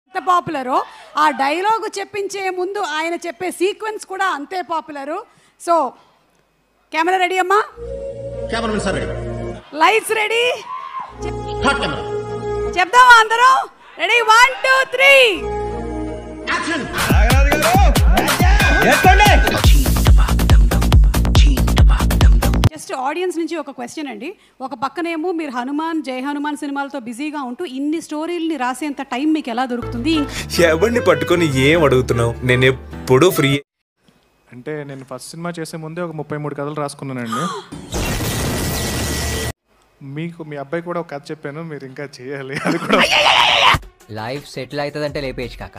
ఎంత పాపులరో ఆ డైలాగ్ చెప్పించే ముందు ఆయన చెప్పే సీక్వెన్స్ కూడా అంతే పాపులరు. సో కెమెరా రెడీ అమ్మా, cameraman sir ready, lights ready, hot camera చెప్దామా అందరూ? Ready 1 2 3 action. జస్ట్ ఆడియన్స్ నుంచి ఒక క్వశ్చన్ అండి. ఒక పక్కనేమో మీరు హనుమాన్ జై హనుమాన్ సినిమాలతో బిజీగా ఉంటూ ఇన్ని స్టోరీల్ని రాసేంత టైం మీకు ఎలా దొరుకుతుంది? ఎవరిని పట్టుకొని ఏం అడుగుతున్నావు, నేను ఎప్పుడూ ఫ్రీ. అంటే నేను ఫస్ట్ సినిమా చేసే ముందే ఒక 33 కథలు రాసుకున్నానండి. మీకు మీ అబ్బాయి కూడా ఒక కథ చెప్పాను, మీరు ఇంకా చేయాలి. అది కూడా లైఫ్ సెటిల్ అవుతుందంటే లేపేచ్చు కాక,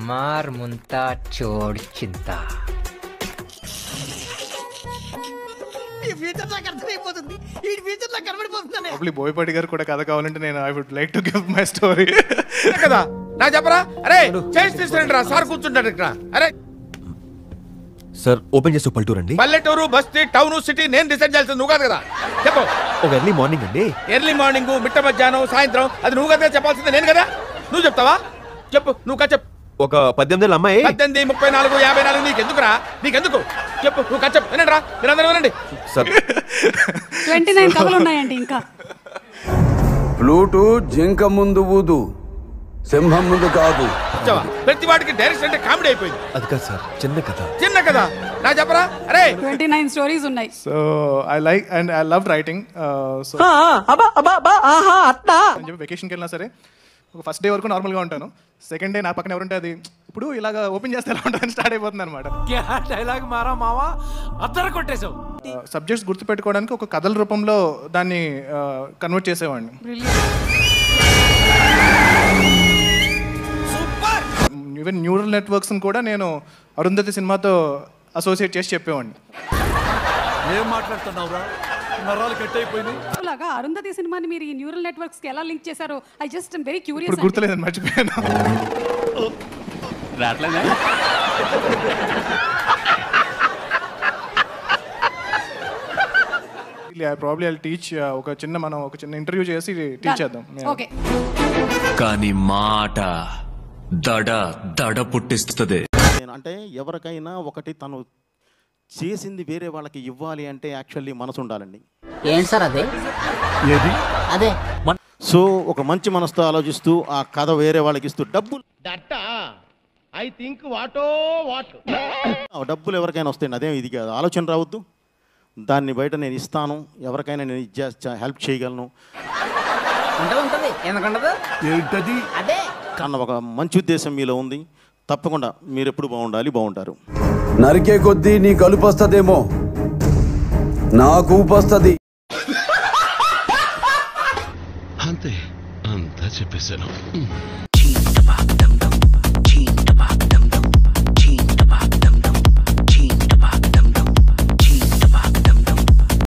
మార్ ముంతా చోడ్ చింత. బోయపాటి గారు కూడా కథ కావాలంటే నేను I would like to give my story కదా నా చెప్పరా. అరే చేసి తీసుకురండి రా, సార్ కూర్చుంటాడు ఇక్కడ. అరే సార్ ఓపెన్ చేసి పల్లెటూరు అండి. పల్లెటూరు, బస్తీ, టౌన్, సిటీ నేను డిసైడ్ చేయాల్సింది నువ్వు కాదు కదా. చెప్పు. ఒక ఎర్లీ మార్నింగ్ అండి. ఎర్లీ మార్నింగ్, మిట్ట మధ్యాహ్నం, సాయంత్రం అది నువ్వు కదా చెప్పాల్సింది, నేను కదా. నువ్వు చెప్తావా? చెప్పు, నువ్వు కదా చెప్పు. ఒక 18 ఏళ్ళ అమ్మాయి. 18, 34, 54 నీకెందుకురా? నీకెందుకు? చెప్పు, నువ్వు కదా చెప్పు. వినండి రా, మీరందరూ వినండి. సార్ 29 కథలు ఉన్నాయండి ఇంకా. ఫ్లూటు జింక ముందు ఊదు, సింహం ముందు కాదు. ప్రతి వాడికి డైరెక్షన్ అంటే కామెడీ అయిపోయింది. అది కాదు సార్, చిన్న కథ. చిన్న కదా నా చెప్పరా. అరే 29 స్టోరీస్ ఉన్నాయి. So I like and I love writing. So వెకేషన్కి వెళ్ళినా సరే ఒక ఫస్ట్ డే వరకు నార్మల్గా ఉంటాను. సెకండ్ డే నా పక్కన ఎవరుంటే అది ఇప్పుడు ఇలాగా ఓపెన్ చేస్తే ఎలా ఉంటుందని స్టార్ట్ అయిపోతుంది అనమాట. డైలాగ్ మారా మావా అద్దరు కొట్టేసావు. సబ్జెక్ట్స్ గుర్తుపెట్టుకోవడానికి ఒక కథల రూపంలో దాన్ని కన్వర్ట్ చేసేవాడిని. ఈవెన్ న్యూరల్ నెట్వర్క్స్ కూడా నేను అరుంధతి సినిమాతో అసోసియేట్ చేసి చెప్పేవాడిని. ఏం మాట్లాడుతున్నావురా, నరాలు కట్ అయిపోయినాయి. అలాగా అరుంధతి సినిమాని మీరు ఈ న్యూరల్ నెట్వర్క్స్ కి ఎలా లింక్ చేశారో I just I'm very curious. ఇప్పుడు గుర్తులేదని మర్చిపోయాను. I'll teach ఒక చిన్న ఇంటర్వ్యూ చేసి టీచ్ చేద్దాం. ఓకే. కానీ మాట దడ పుట్టిస్తుంది. అంటే ఎవరికైనా ఒకటి తను చేసింది వేరే వాళ్ళకి ఇవ్వాలి అంటే యాక్చువల్లీ మనసు ఉండాలండి. ఏంటి సార్ అదే? అదే సో ఒక మంచి మనసుతో ఆలోచిస్తూ ఆ కథ వేరే వాళ్ళకి ఇస్తూ డబ్బులు ఎవరికైనా వస్తాయండి, అదేం ఇది కాదు. ఆలోచన రావద్దు, దాన్ని బయట నేను ఇస్తాను, ఎవరికైనా నేను హెల్ప్ చేయగలను కన్నా ఒక మంచి ఉద్దేశం మీలో ఉంది. తప్పకుండా మీరు ఎప్పుడు బాగుంటారు. నరికే కొద్దీ నీ కలుపు వస్తుందేమో, నాకు ఊపు వస్తుంది. అంతే, అంతా చెప్పేశాను.